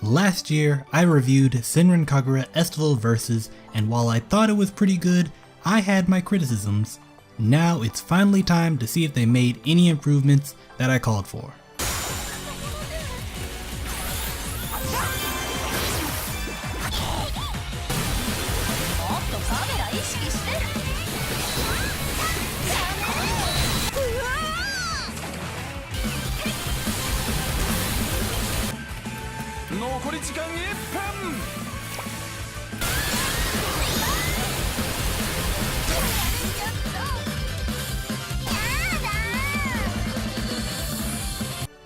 Last year, I reviewed Senran Kagura Estival Versus, and while I thought it was pretty good, I had my criticisms. Now it's finally time to see if they made any improvements that I called for.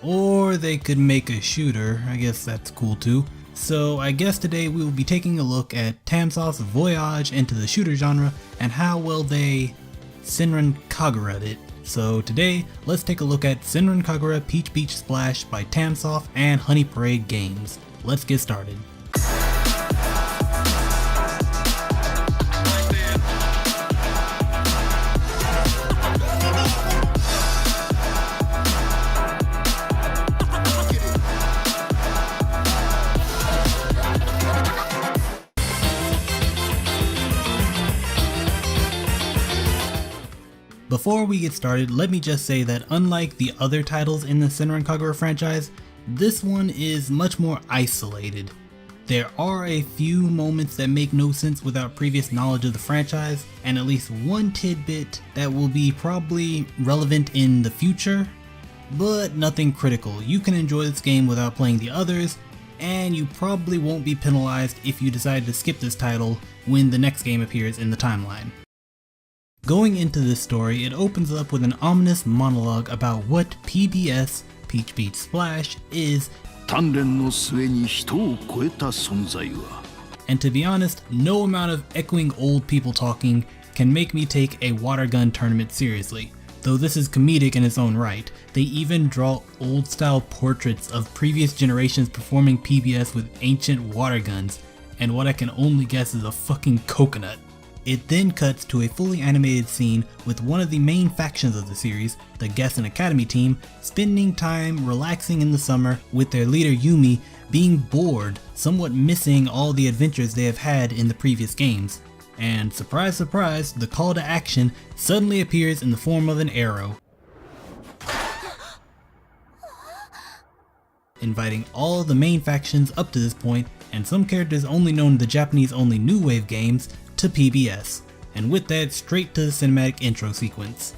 Or they could make a shooter, I guess that's cool too. So I guess today we will be taking a look at Tamsoft's voyage into the shooter genre and how well they Senran Kagura'd it. So today, let's take a look at Senran Kagura Peach Beach Splash by Tamsoft and Honey Parade Games. Let's get started. Before we get started, let me just say that unlike the other titles in the Senran Kagura franchise, this one is much more isolated. There are a few moments that make no sense without previous knowledge of the franchise, and at least one tidbit that will be probably relevant in the future, but nothing critical. You can enjoy this game without playing the others, and you probably won't be penalized if you decide to skip this title when the next game appears in the timeline. Going into this story, it opens up with an ominous monologue about what PBS, Peach Beach Splash, is, and to be honest, no amount of echoing old people talking can make me take a water gun tournament seriously. Though this is comedic in its own right, they even draw old style portraits of previous generations performing PBS with ancient water guns, and what I can only guess is a fucking coconut. It then cuts to a fully animated scene with one of the main factions of the series, the Gessen Academy team, spending time relaxing in the summer with their leader Yumi being bored, somewhat missing all the adventures they have had in the previous games. And surprise surprise, the call to action suddenly appears in the form of an arrow, inviting all the main factions up to this point, and some characters only known in the Japanese only New Wave games, to PBS, and with that, straight to the cinematic intro sequence.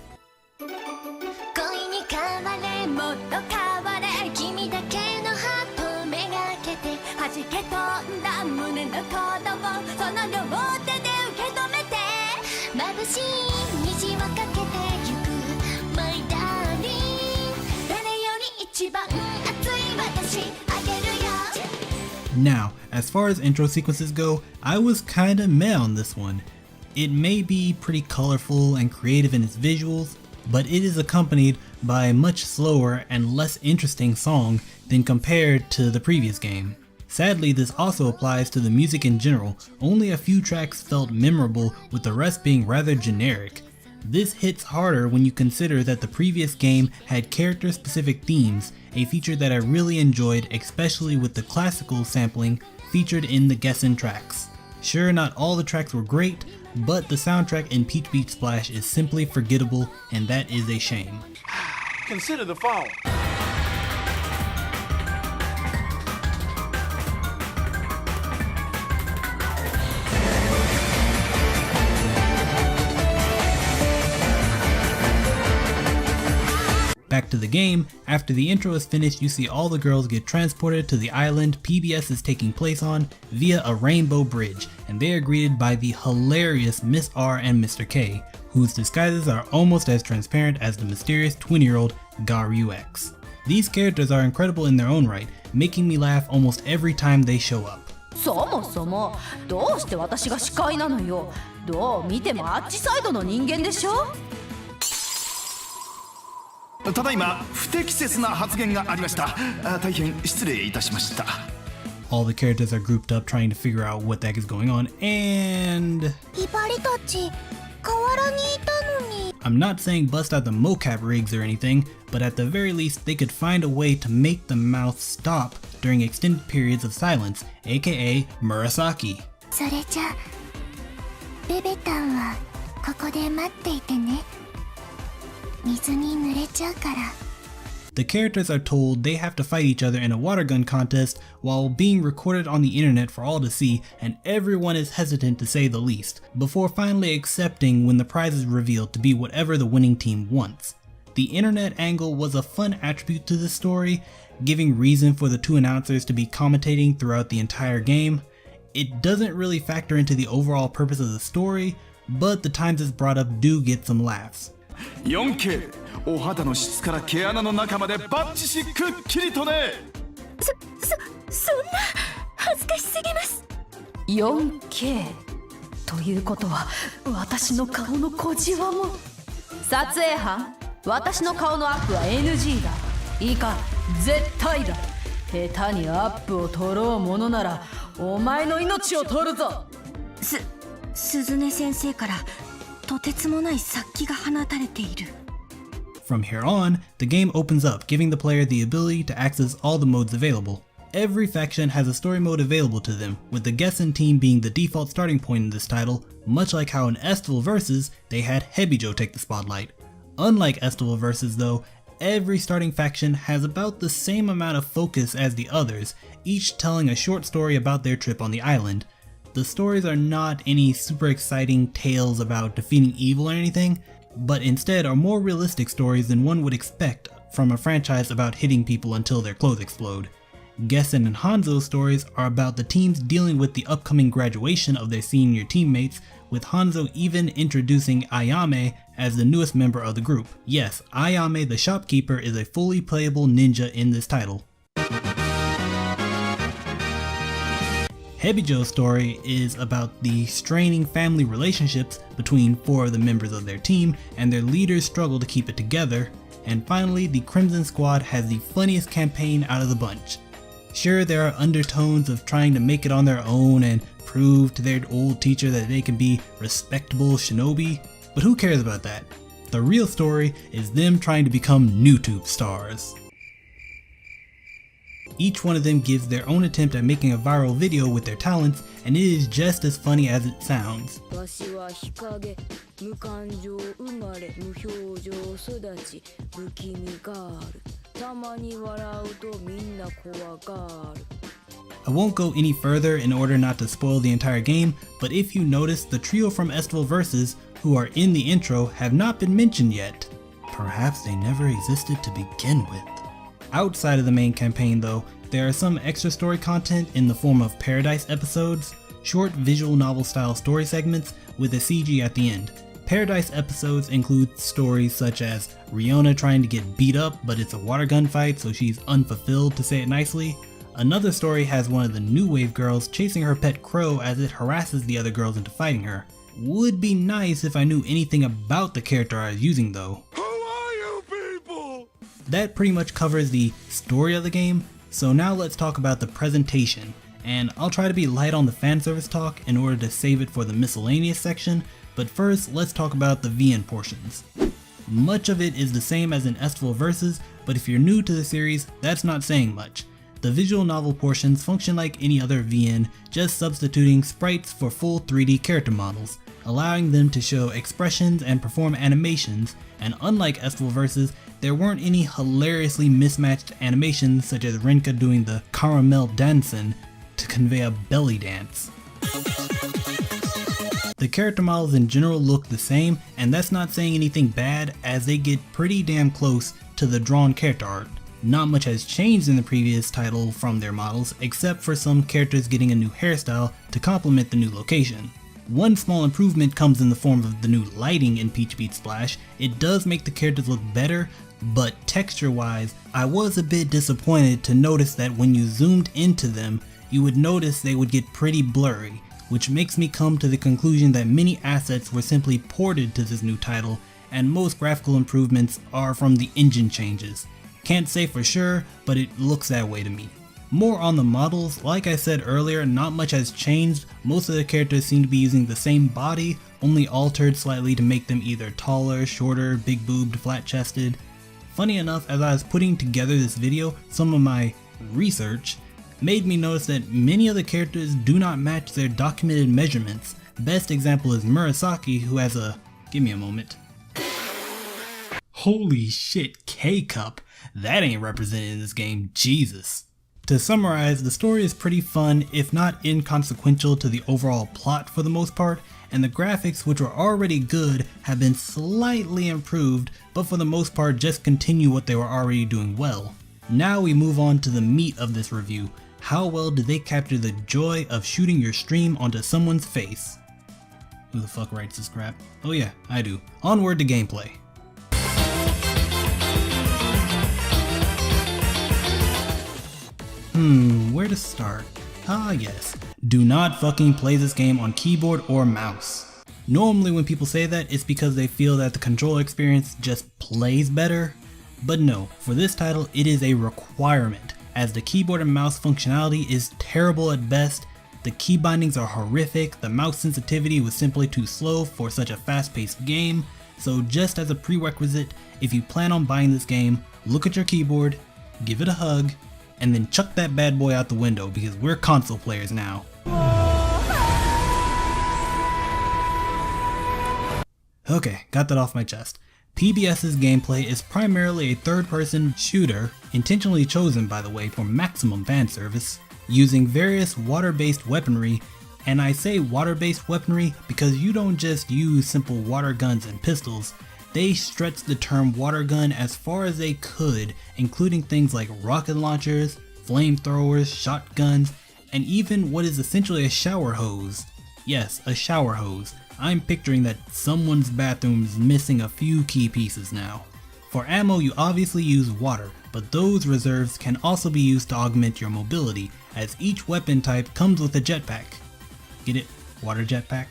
Now, as far as intro sequences go, I was kinda meh on this one. It may be pretty colorful and creative in its visuals, but it is accompanied by a much slower and less interesting song than compared to the previous game. Sadly, this also applies to the music in general. Only a few tracks felt memorable, with the rest being rather generic. This hits harder when you consider that the previous game had character-specific themes, a feature that I really enjoyed, especially with the classical sampling featured in the Gessen tracks. Sure, not all the tracks were great, but the soundtrack in Peach Beach Splash is simply forgettable, and that is a shame. Consider the following. Back to the game, after the intro is finished, you see all the girls get transported to the island PBS is taking place on via a rainbow bridge, and they are greeted by the hilarious Miss R and Mr. K, whose disguises are almost as transparent as the mysterious 20-year-old Garu X. These characters are incredible in their own right, making me laugh almost every time they show up. そもそもどうして私が司会なのよ。どう見てもあっちサイドの人間でしょ。ただいま不適切な発言がありました。大変失礼いたしました。 All the characters are grouped up trying to figure out what the heck is going on, and ヒバリたち河原にいたのに。I'm not saying bust out the mocap rigs or anything, but at the very least they could find a way to make the mouth stop during extended periods of silence, aka Murasaki. それじゃベベタンはここで待っていてね。水に濡れちゃうから。 The characters are told they have to fight each other in a water gun contest while being recorded on the internet for all to see, and everyone is hesitant to say the least, before finally accepting when the prize is revealed to be whatever the winning team wants. The internet angle was a fun attribute to this story, giving reason for the two announcers to be commentating throughout the entire game. It doesn't really factor into the overall purpose of the story, but the times it's brought up do get some laughs. 4K お肌の質から毛穴の中までバッチシくっきりとね。そんな恥ずかしすぎます。 4K ということは私の顔の小じわも。撮影班、私の顔のアップは NG だ。いいか、絶対だ。下手にアップを取ろうものならお前の命を取るぞ。鈴音先生からとてつもない殺気が放たれている。 From here on, the game opens up, giving the player the ability to access all the modes available. Every faction has a story mode available to them, with the Gessen team being the default starting point in this title, much like how in Estival Vs. They had Hebijo take the spotlight. Unlike Estival Vs. though, every starting faction has about the same amount of focus as the others, each telling a short story about their trip on the island. The stories are not any super exciting tales about defeating evil or anything, but instead are more realistic stories than one would expect from a franchise about hitting people until their clothes explode. Gessen and Hanzo's stories are about the teams dealing with the upcoming graduation of their senior teammates, with Hanzo even introducing Ayame as the newest member of the group. Yes, Ayame the shopkeeper is a fully playable ninja in this title. Hebijo's story is about the straining family relationships between 4 of the members of their team and their leaders' struggle to keep it together. And finally, the Crimson Squad has the funniest campaign out of the bunch. Sure, there are undertones of trying to make it on their own and prove to their old teacher that they can be respectable shinobi, but who cares about that? The real story is them trying to become YouTube stars. Each one of them gives their own attempt at making a viral video with their talents, and it is just as funny as it sounds. I won't go any further in order not to spoil the entire game, but if you notice, the trio from Estival Vs. Who are in the intro have not been mentioned yet. Perhaps they never existed to begin with. Outside of the main campaign though, there are some extra story content in the form of Paradise episodes, short visual novel style story segments with a CG at the end. Paradise episodes include stories such as Riona trying to get beat up but it's a water gun fight so she's unfulfilled, to say it nicely. Another story has one of the New Wave girls chasing her pet crow as it harasses the other girls into fighting her. Would be nice if I knew anything about the character I was using though. Who are you people? That pretty much covers the story of the game, so now let's talk about the presentation, and I'll try to be light on the fanservice talk in order to save it for the miscellaneous section, but first let's talk about the VN portions. Much of it is the same as in Estival Vs, but if you're new to the series, that's not saying much. The visual novel portions function like any other VN, just substituting sprites for full 3D character models, allowing them to show expressions and perform animations, and unlike Estival Vs, there weren't any hilariously mismatched animations such as Renka doing the caramel dansen to convey a belly dance. The character models in general look the same, and that's not saying anything bad as they get pretty damn close to the drawn character art. Not much has changed in the previous title from their models, except for some characters getting a new hairstyle to complement the new location. One small improvement comes in the form of the new lighting in Peach Beat Splash. It does make the characters look better, but texture wise, I was a bit disappointed to notice that when you zoomed into them, you would notice they would get pretty blurry, which makes me come to the conclusion that many assets were simply ported to this new title, and most graphical improvements are from the engine changes. Can't say for sure, but it looks that way to me. More on the models, like I said earlier, not much has changed. Most of the characters seem to be using the same body, only altered slightly to make them either taller, shorter, big boobed, flat chested. Funny enough, as I was putting together this video, some of my research made me notice that many of the characters do not match their documented measurements. Best example is Murasaki, who has a, give me a moment. Holy shit, K-Cup. That ain't represented in this game, Jesus. To summarize, the story is pretty fun, if not inconsequential to the overall plot for the most part, and the graphics, which were already good, have been slightly improved, but for the most part just continue what they were already doing well. Now we move on to the meat of this review. How well did they capture the joy of shooting your stream onto someone's face? Who the fuck writes this crap? Oh yeah, I do. Onward to gameplay. Where to start? Ah yes, do not fucking play this game on keyboard or mouse. Normally when people say that, it's because they feel that the controller experience just plays better, but no, for this title it is a requirement, as the keyboard and mouse functionality is terrible at best, the key bindings are horrific, the mouse sensitivity was simply too slow for such a fast-paced game, so just as a prerequisite, if you plan on buying this game, look at your keyboard, give it a hug, and then chuck that bad boy out the window because we're console players now. Okay, got that off my chest. PBS's gameplay is primarily a third-person shooter, intentionally chosen by the way for maximum fan service, using various water-based weaponry, and I say water-based weaponry because you don't just use simple water guns and pistols. They stretched the term water gun as far as they could, including things like rocket launchers, flamethrowers, shotguns, and even what is essentially a shower hose. Yes, a shower hose. I'm picturing that someone's bathroom is missing a few key pieces now. For ammo you obviously use water, but those reserves can also be used to augment your mobility, as each weapon type comes with a jetpack. Get it? Water jetpack?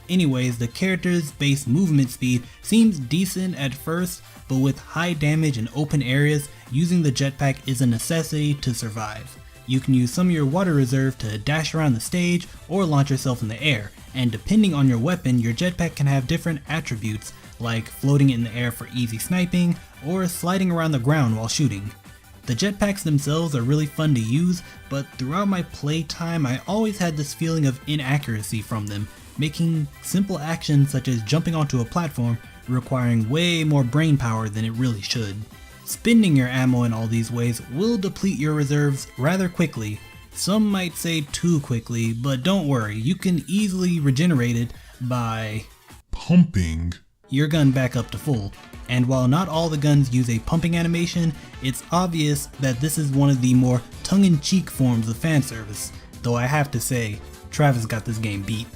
Anyways, the character's base movement speed seems decent at first, but with high damage in open areas, using the jetpack is a necessity to survive. You can use some of your water reserve to dash around the stage or launch yourself in the air, and depending on your weapon, your jetpack can have different attributes, like floating in the air for easy sniping, or sliding around the ground while shooting. The jetpacks themselves are really fun to use, but throughout my playtime I always had this feeling of inaccuracy from them, making simple actions such as jumping onto a platform requiring way more brain power than it really should. Spending your ammo in all these ways will deplete your reserves rather quickly. Some might say too quickly, but don't worry, you can easily regenerate it by Pumping your gun back up to full. And while not all the guns use a pumping animation, it's obvious that this is one of the more tongue-in-cheek forms of fan service, though I have to say, Travis got this game beat.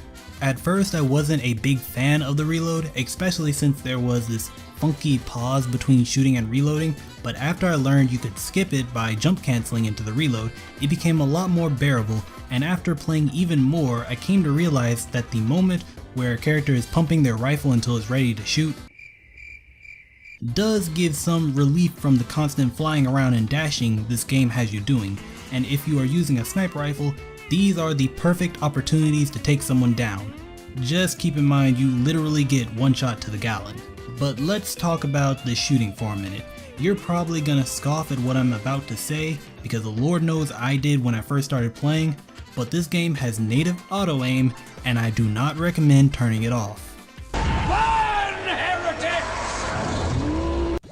At first I wasn't a big fan of the reload, especially since there was this funky pause between shooting and reloading, but after I learned you could skip it by jump canceling into the reload, it became a lot more bearable, and after playing even more I came to realize that the moment where a character is pumping their rifle until it's ready to shoot does give some relief from the constant flying around and dashing this game has you doing, and if you are using a sniper rifle, these are the perfect opportunities to take someone down. Just keep in mind you literally get one shot to the gallon. But let's talk about the shooting for a minute. You're probably gonna scoff at what I'm about to say, because the Lord knows I did when I first started playing, but this game has native auto aim and I do not recommend turning it off.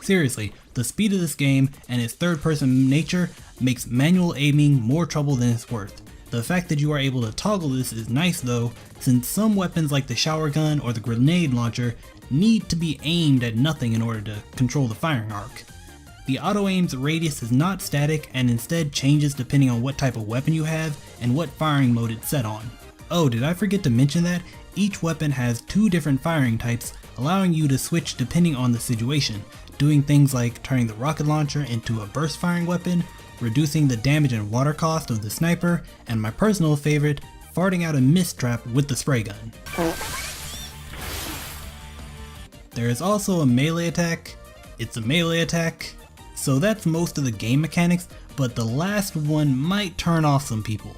Seriously, the speed of this game and its third-person nature makes manual aiming more trouble than it's worth. The fact that you are able to toggle this is nice though, since some weapons like the shower gun or the grenade launcher need to be aimed at nothing in order to control the firing arc. The auto aim's radius is not static and instead changes depending on what type of weapon you have and what firing mode it's set on. Oh, did I forget to mention that? Each weapon has 2 different firing types, allowing you to switch depending on the situation, doing things like turning the rocket launcher into a burst firing weapon, reducing the damage and water cost of the sniper, and my personal favorite, farting out a mist trap with the spray gun. There is also a melee attack. It's a melee attack. So that's most of the game mechanics, but the last one might turn off some people.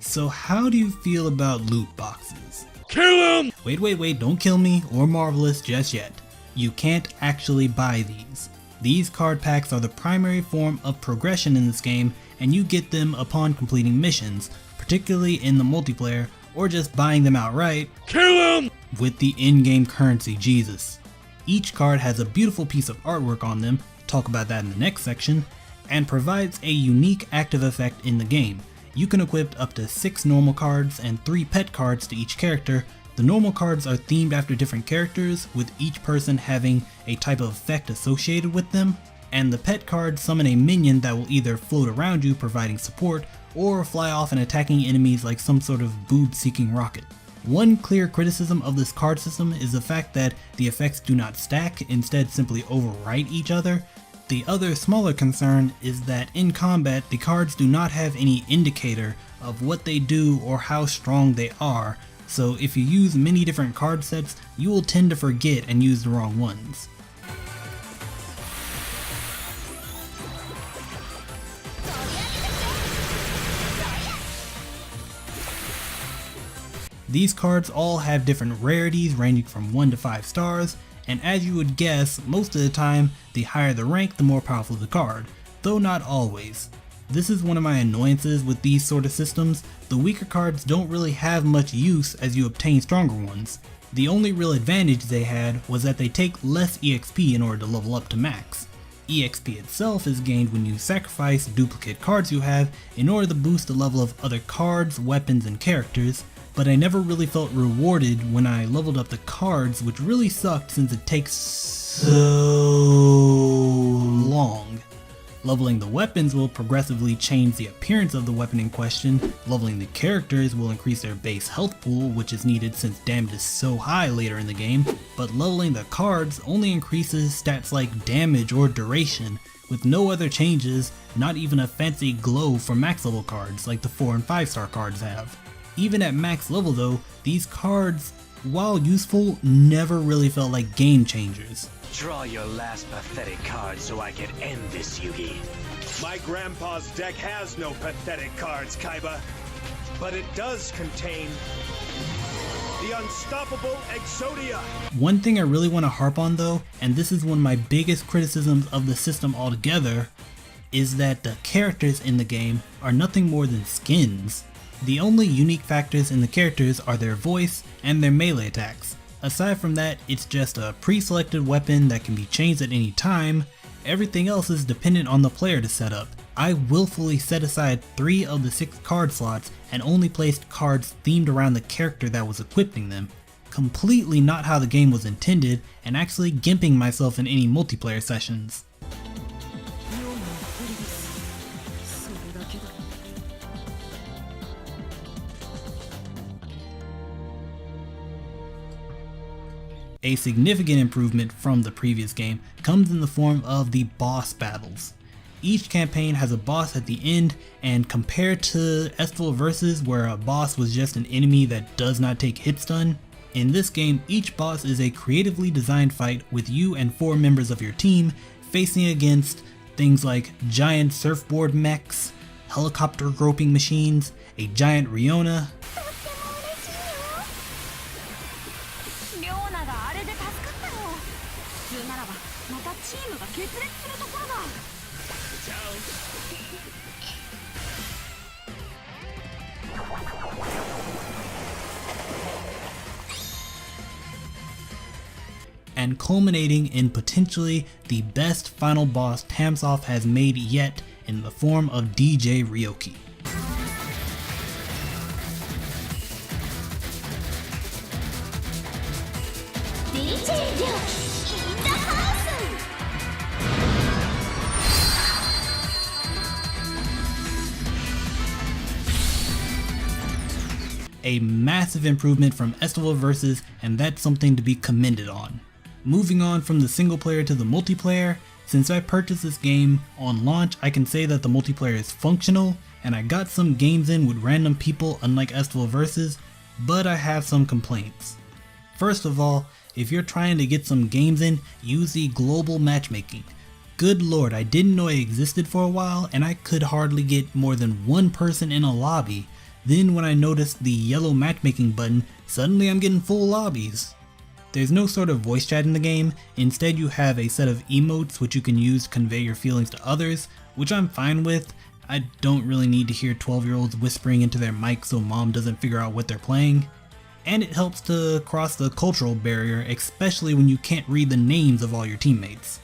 So how do you feel about loot boxes? Kill him! Wait, don't kill me or Marvelous just yet. You can't actually buy these. These card packs are the primary form of progression in this game, and you get them upon completing missions, particularly in the multiplayer, or just buying them outright. Kill him! With the in-game currency Jesus. Each card has a beautiful piece of artwork on them, talk about that in the next section, and provides a unique active effect in the game. You can equip up to 6 normal cards and 3 pet cards to each character. The normal cards are themed after different characters, with each person having a type of effect associated with them, and the pet cards summon a minion that will either float around you providing support, or fly off and attacking enemies like some sort of boob-seeking rocket. One clear criticism of this card system is the fact that the effects do not stack, instead simply overwrite each other. The other smaller concern is that in combat the cards do not have any indicator of what they do or how strong they are, so if you use many different card sets, you will tend to forget and use the wrong ones. These cards all have different rarities ranging from 1 to 5 stars, and as you would guess, most of the time, the higher the rank, the more powerful the card, though not always. This is one of my annoyances with these sort of systems. The weaker cards don't really have much use as you obtain stronger ones. The only real advantage they had was that they take less EXP in order to level up to max. EXP itself is gained when you sacrifice duplicate cards you have in order to boost the level of other cards, weapons, and characters, but I never really felt rewarded when I leveled up the cards, which really sucked since it takes so long. Leveling the weapons will progressively change the appearance of the weapon in question. Leveling the characters will increase their base health pool, which is needed since damage is so high later in the game, but leveling the cards only increases stats like damage or duration, with no other changes, not even a fancy glow for max level cards like the 4 and 5 star cards have. Even at max level though, these cards, while useful, never really felt like game changers. Draw your last pathetic card so I can end this, Yugi. My grandpa's deck has no pathetic cards, Kaiba. But it does contain the unstoppable Exodia. One thing I really want to harp on though, and this is one of my biggest criticisms of the system altogether, is that the characters in the game are nothing more than skins. The only unique factors in the characters are their voice and their melee attacks. Aside from that, it's just a pre-selected weapon that can be changed at any time. Everything else is dependent on the player to set up. I willfully set aside 3 of the 6 card slots and only placed cards themed around the character that was equipping them. Completely not how the game was intended, and actually gimping myself in any multiplayer sessions. A significant improvement from the previous game comes in the form of the boss battles. Each campaign has a boss at the end, and compared to Estival Versus, where a boss was just an enemy that does not take hit stun, in this game each boss is a creatively designed fight with you and 4 members of your team facing against things like giant surfboard mechs, helicopter groping machines, a giant Riona, and culminating in potentially the best final boss Tamsoft has made yet in the form of DJ Ryoki. A massive improvement from Estival Versus, and that's something to be commended on. Moving on from the single player to the multiplayer, since I purchased this game on launch, I can say that the multiplayer is functional, and I got some games in with random people unlike Estival Versus, but I have some complaints. First of all, if you're trying to get some games in, use the global matchmaking. Good lord, I didn't know it existed for a while and I could hardly get more than one person in a lobby. Then when I noticed the yellow matchmaking button, suddenly I'm getting full lobbies. There's no sort of voice chat in the game, instead you have a set of emotes which you can use to convey your feelings to others, which I'm fine with. I don't really need to hear 12-year-olds whispering into their mic so mom doesn't figure out what they're playing. And it helps to cross the cultural barrier, especially when you can't read the names of all your teammates.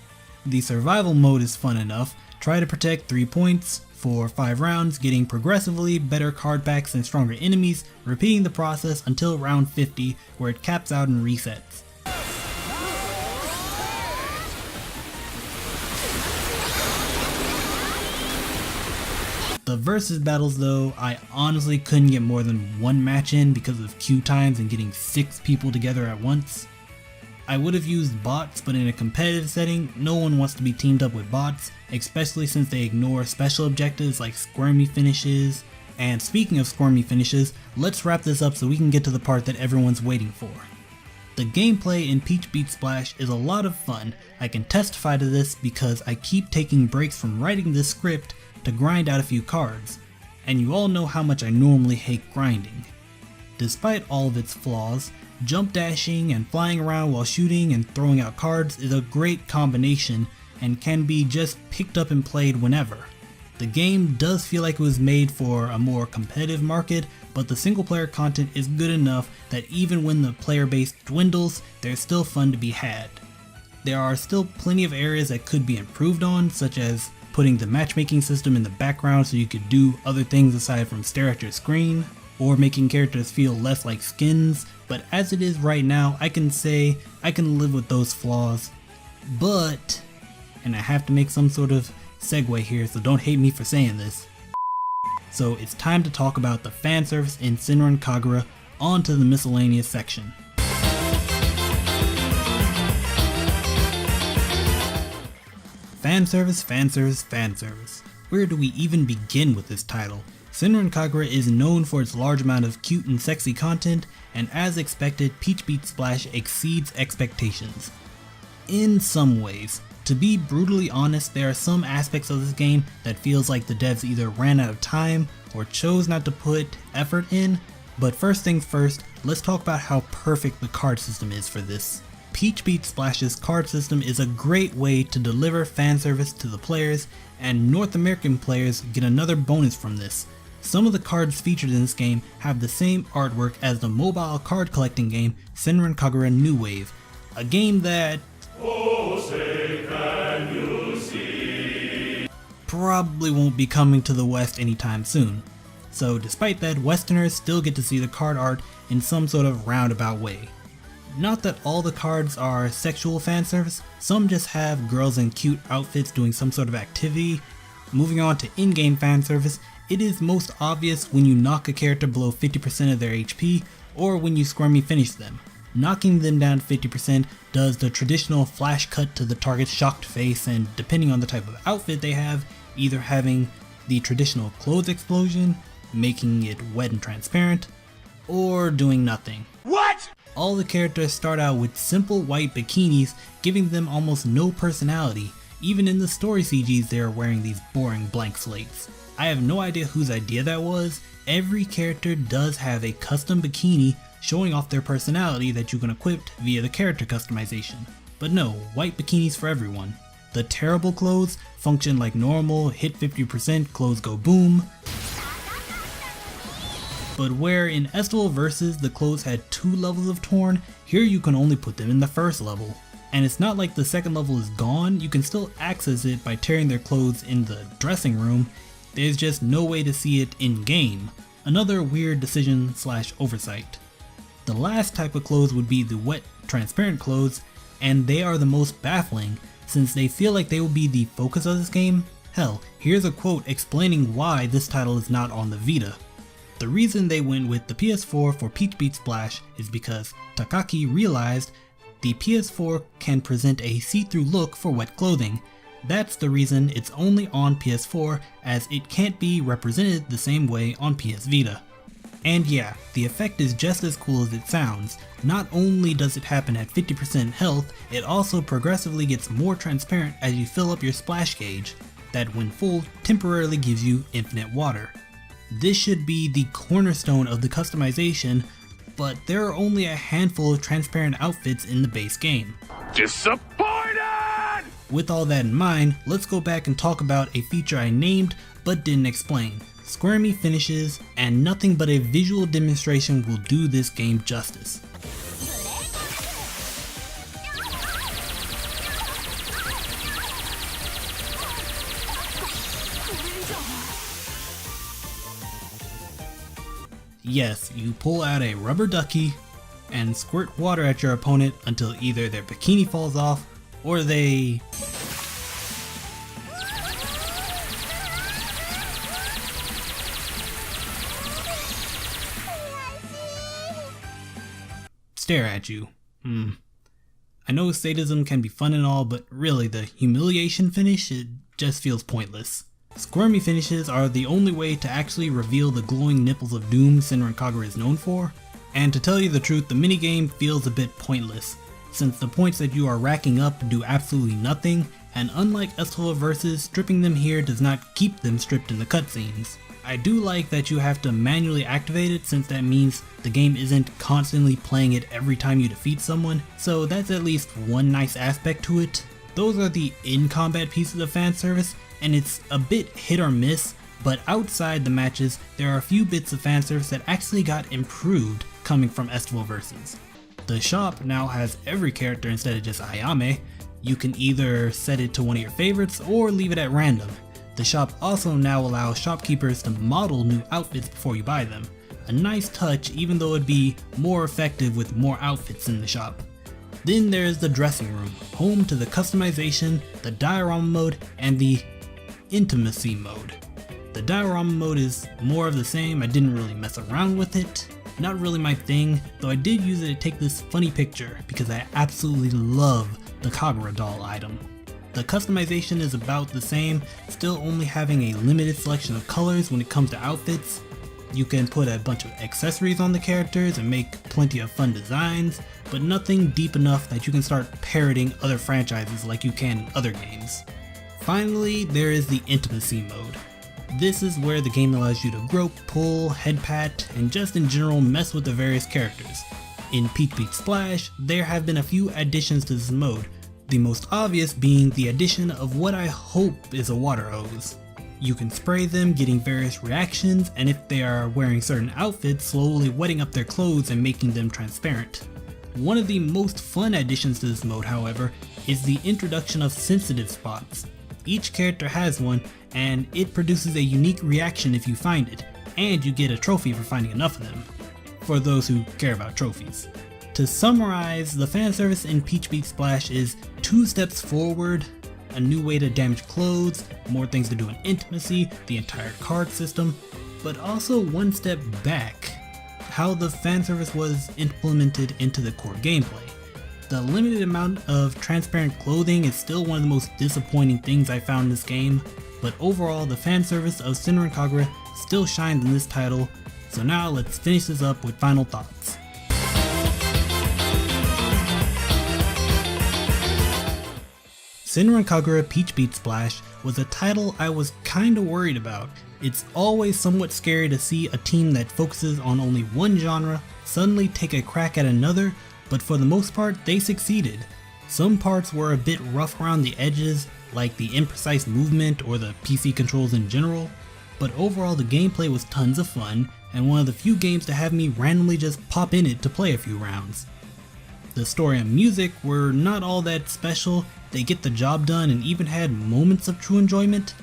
The survival mode is fun enough. Try to protect 3 points for 5 rounds, getting progressively better card packs and stronger enemies, repeating the process until round 50 where it caps out and resets. The versus battles though, I honestly couldn't get more than one match in because of queue times and getting 6 people together at once. I would have used bots, but in a competitive setting, no one wants to be teamed up with bots, especially since they ignore special objectives like squirmy finishes. And speaking of squirmy finishes, let's wrap this up so we can get to the part that everyone's waiting for. The gameplay in Peach Beat Splash is a lot of fun. I can testify to this because I keep taking breaks from writing this script to grind out a few cards, and you all know how much I normally hate grinding. Despite all of its flaws, jump dashing and flying around while shooting and throwing out cards is a great combination and can be just picked up and played whenever. The game does feel like it was made for a more competitive market, but the single player content is good enough that even when the player base dwindles, there's still fun to be had. There are still plenty of areas that could be improved on, such as putting the matchmaking system in the background so you could do other things aside from stare at your screen, or making characters feel less like skins, but as it is right now, I can say I can live with those flaws. But, and I have to make some sort of segue here, so don't hate me for saying this. So it's time to talk about the fan service in Senran Kagura, on to the miscellaneous section. Fanservice, fanservice, fanservice. Where do we even begin with this title? Senran Kagura is known for its large amount of cute and sexy content, and as expected, Peach Beat Splash exceeds expectations. In some ways. To be brutally honest, there are some aspects of this game that feels like the devs either ran out of time or chose not to put effort in, but first things first, let's talk about how perfect the card system is for this. Peach Beat Splash's card system is a great way to deliver fan service to the players, and North American players get another bonus from this. Some of the cards featured in this game have the same artwork as the mobile card collecting game Senran Kagura New Wave, a game that probably won't be coming to the West anytime soon. So despite that, Westerners still get to see the card art in some sort of roundabout way. Not that all the cards are sexual fan service, some just have girls in cute outfits doing some sort of activity. Moving on to in-game fan service, it is most obvious when you knock a character below 50% of their HP or when you squirmy finish them. Knocking them down 50% does the traditional flash cut to the target's shocked face, and depending on the type of outfit they have, either having the traditional clothes explosion, making it wet and transparent, or doing nothing. What? All the characters start out with simple white bikinis, giving them almost no personality. Even in the story CGs, they are wearing these boring blank slates. I have no idea whose idea that was. Every character does have a custom bikini showing off their personality that you can equip via the character customization. But no, white bikinis for everyone. The terrible clothes function like normal, hit 50%, clothes go boom. But where in Estival Versus the clothes had 2 levels of torn, here you can only put them in the first level. And it's not like the second level is gone, you can still access it by tearing their clothes in the dressing room. There's just no way to see it in game. Another weird decision / oversight. The last type of clothes would be the wet, transparent clothes, and they are the most baffling since they feel like they will be the focus of this game. Hell, here's a quote explaining why this title is not on the Vita. The reason they went with the PS4 for Peach Beat Splash is because Takaki realized the PS4 can present a see-through look for wet clothing. That's the reason it's only on PS4, as it can't be represented the same way on PS Vita. And yeah, the effect is just as cool as it sounds. Not only does it happen at 50% health, it also progressively gets more transparent as you fill up your splash gauge, that when full temporarily gives you infinite water. This should be the cornerstone of the customization, but there are only a handful of transparent outfits in the base game. Disappointed! With all that in mind, let's go back and talk about a feature I named but didn't explain. Squirmy finishes, and nothing but a visual demonstration will do this game justice. Yes, you pull out a rubber ducky and squirt water at your opponent until either their bikini falls off or they stare at you. I know sadism can be fun and all, but really the humiliation finish, it just feels pointless. Squirmy finishes are the only way to actually reveal the glowing nipples of doom Senran Kagura is known for, and to tell you the truth, the minigame feels a bit pointless, since the points that you are racking up do absolutely nothing, and unlike Fanservice, stripping them here does not keep them stripped in the cutscenes. I do like that you have to manually activate it, since that means the game isn't constantly playing it every time you defeat someone, so that's at least one nice aspect to it. Those are the in-combat pieces of fanservice, and it's a bit hit or miss, but outside the matches, there are a few bits of fanservice that actually got improved coming from Fanservice. The shop now has every character instead of just Ayame. You can either set it to one of your favorites or leave it at random. The shop also now allows shopkeepers to model new outfits before you buy them. A nice touch, even though it'd be more effective with more outfits in the shop. Then there's the dressing room, home to the customization, the diorama mode, and the intimacy mode. The diorama mode is more of the same. I didn't really mess around with it. Not really my thing, though I did use it to take this funny picture because I absolutely love the Kagura doll item. The customization is about the same, still only having a limited selection of colors when it comes to outfits. You can put a bunch of accessories on the characters and make plenty of fun designs, but nothing deep enough that you can start parroting other franchises like you can in other games. Finally, there is the intimacy mode. This is where the game allows you to grope, pull, head pat, and just in general mess with the various characters. In Peach Beat Splash, there have been a few additions to this mode, the most obvious being the addition of what I hope is a water hose. You can spray them, getting various reactions, and if they are wearing certain outfits, slowly wetting up their clothes and making them transparent. One of the most fun additions to this mode, however, is the introduction of sensitive spots. Each character has one, and it produces a unique reaction if you find it, and you get a trophy for finding enough of them, for those who care about trophies. To summarize, the fanservice in Peach Beat Splash is 2 steps forward, a new way to damage clothes, more things to do in intimacy, the entire card system, but also 1 step back, how the fanservice was implemented into the core gameplay. The limited amount of transparent clothing is still one of the most disappointing things I found in this game, but overall the fanservice of Senran Kagura still shines in this title, so now let's finish this up with final thoughts. Senran Kagura Peach Beat Splash was a title I was kinda worried about. It's always somewhat scary to see a team that focuses on only one genre suddenly take a crack at another, but for the most part they succeeded. Some parts were a bit rough around the edges, like the imprecise movement or the PC controls in general, but overall the gameplay was tons of fun and one of the few games to have me randomly just pop in it to play a few rounds. The story and music were not all that special, they get the job done and even had moments of true enjoyment,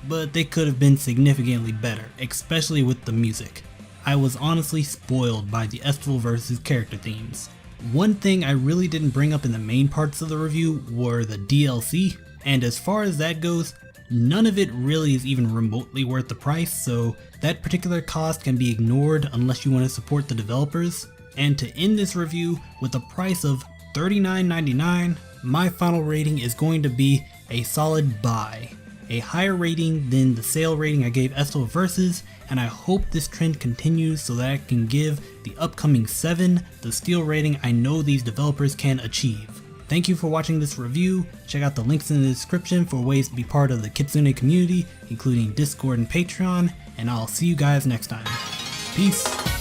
but they could have been significantly better, especially with the music. I was honestly spoiled by the Fanservice's character themes. One thing I really didn't bring up in the main parts of the review were the DLC, and as far as that goes, none of it really is even remotely worth the price, so that particular cost can be ignored unless you want to support the developers. And to end this review with a price of $39.99, my final rating is going to be a solid buy. a higher rating than the sale rating I gave Esto Versus, and I hope this trend continues so that I can give the upcoming 7 the steel rating I know these developers can achieve. Thank you for watching this review. Check out the links in the description for ways to be part of the Kitsune community, including Discord and Patreon, and I'll see you guys next time. Peace!